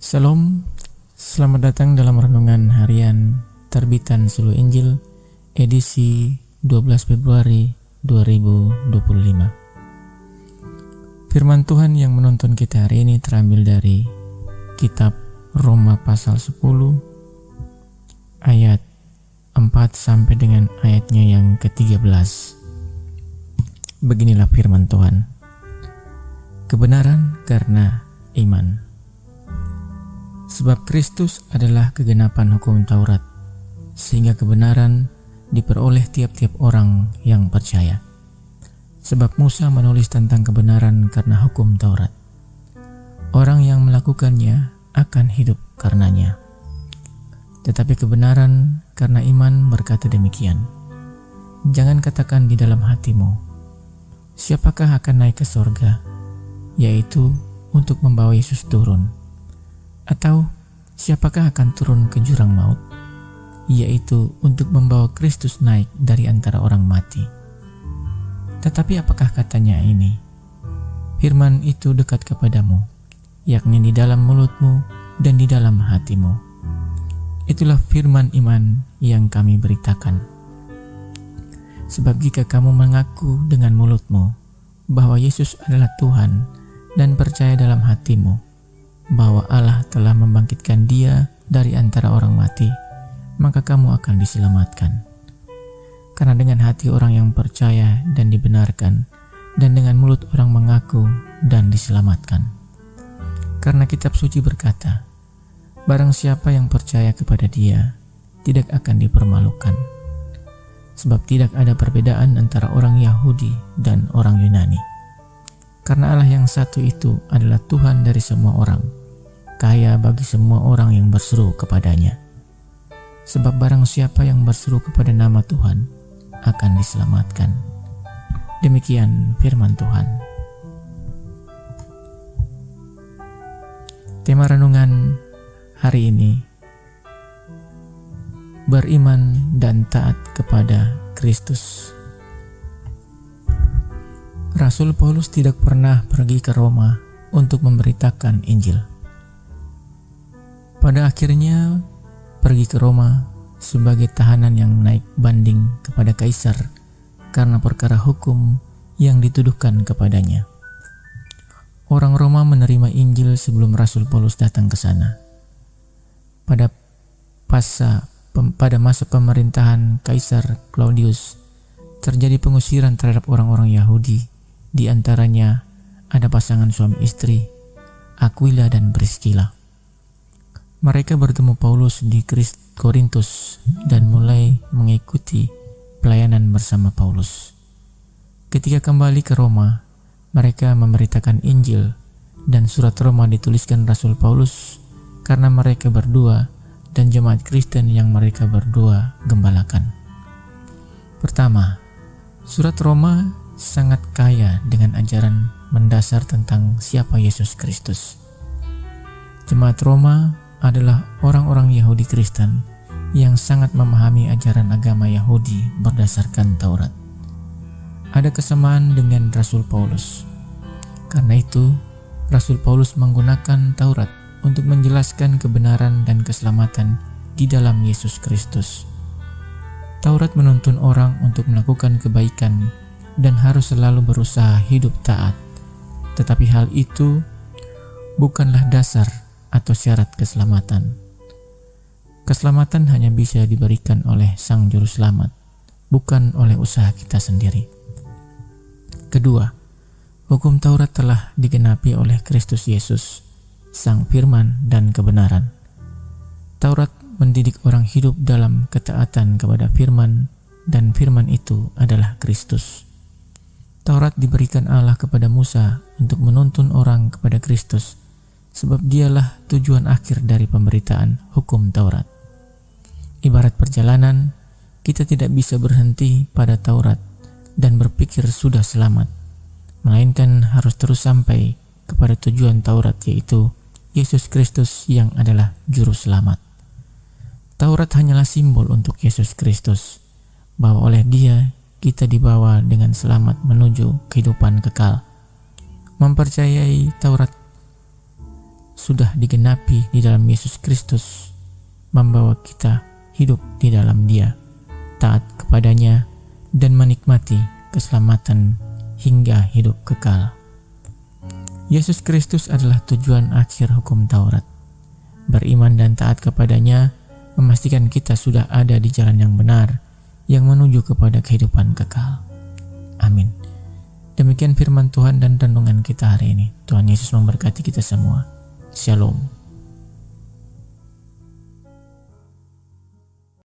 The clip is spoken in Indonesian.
Shalom, selamat datang dalam renungan harian terbitan Suluh Injil edisi 12 Februari 2025. Firman Tuhan yang menuntun kita hari ini terambil dari kitab Roma pasal 10 ayat 4 sampai dengan ayatnya yang ke-13. Beginilah firman Tuhan. Kebenaran karena iman. Sebab Kristus adalah kegenapan hukum Taurat, sehingga kebenaran diperoleh tiap-tiap orang yang percaya. Sebab Musa menulis tentang kebenaran karena hukum Taurat. Orang yang melakukannya akan hidup karenanya. Tetapi kebenaran karena iman berkata demikian. Jangan katakan di dalam hatimu, siapakah akan naik ke sorga, yaitu untuk membawa Yesus turun. Atau siapakah akan turun ke jurang maut, yaitu untuk membawa Kristus naik dari antara orang mati. Tetapi apakah katanya ini? Firman itu dekat kepadamu, yakni di dalam mulutmu dan di dalam hatimu. Itulah firman iman yang kami beritakan. Sebab jika kamu mengaku dengan mulutmu bahwa Yesus adalah Tuhan dan percaya dalam hatimu bahwa Allah telah membangkitkan Dia dari antara orang mati, maka kamu akan diselamatkan. Karena dengan hati orang yang percaya dan dibenarkan, dan dengan mulut orang mengaku dan diselamatkan. Karena kitab suci berkata, barang siapa yang percaya kepada Dia tidak akan dipermalukan. Sebab tidak ada perbedaan antara orang Yahudi dan orang Yunani. Karena Allah yang satu itu adalah Tuhan dari semua orang, kaya bagi semua orang yang berseru kepadanya. Sebab barang siapa yang berseru kepada nama Tuhan akan diselamatkan. Demikian firman Tuhan. Tema renungan hari ini, beriman dan taat kepada Kristus. Rasul Paulus tidak pernah pergi ke Roma untuk memberitakan Injil. Pada akhirnya pergi ke Roma sebagai tahanan yang naik banding kepada kaisar karena perkara hukum yang dituduhkan kepadanya. Orang Roma menerima Injil sebelum Rasul Paulus datang ke sana. Pada masa pemerintahan Kaisar Claudius terjadi pengusiran terhadap orang-orang Yahudi. Di antaranya ada pasangan suami istri, Aquila dan Priscilla. Mereka bertemu Paulus di Korintus dan mulai mengikuti pelayanan bersama Paulus. Ketika kembali ke Roma, mereka memberitakan Injil dan surat Roma dituliskan Rasul Paulus karena mereka berdua dan jemaat Kristen yang mereka berdua gembalakan. Pertama, surat Roma sangat kaya dengan ajaran mendasar tentang siapa Yesus Kristus. Jemaat Roma adalah orang-orang Yahudi Kristen yang sangat memahami ajaran agama Yahudi berdasarkan Taurat. Ada kesamaan dengan Rasul Paulus. Karena itu, Rasul Paulus menggunakan Taurat untuk menjelaskan kebenaran dan keselamatan di dalam Yesus Kristus. Taurat menuntun orang untuk melakukan kebaikan dan harus selalu berusaha hidup taat. Tetapi hal itu bukanlah dasar atau syarat keselamatan. Keselamatan hanya bisa diberikan oleh Sang Juru Selamat, bukan oleh usaha kita sendiri. Kedua, hukum Taurat telah digenapi oleh Kristus Yesus, Sang Firman dan kebenaran. Taurat mendidik orang hidup dalam ketaatan kepada firman, dan firman itu adalah Kristus. Taurat diberikan Allah kepada Musa untuk menuntun orang kepada Kristus, sebab dialah tujuan akhir dari pemberitaan hukum Taurat. Ibarat perjalanan, kita tidak bisa berhenti pada Taurat dan berpikir sudah selamat, melainkan harus terus sampai kepada tujuan Taurat, yaitu Yesus Kristus yang adalah Juru Selamat. Taurat hanyalah simbol untuk Yesus Kristus, bahwa oleh Dia kita dibawa dengan selamat menuju kehidupan kekal. Mempercayai Taurat sudah digenapi di dalam Yesus Kristus, membawa kita hidup di dalam Dia, taat kepadanya, dan menikmati keselamatan hingga hidup kekal. Yesus Kristus adalah tujuan akhir hukum Taurat. Beriman dan taat kepadanya memastikan kita sudah ada di jalan yang benar, yang menuju kepada kehidupan kekal. Amin. Demikian firman Tuhan dan renungan kita hari ini. Tuhan Yesus memberkati kita semua. Shalom.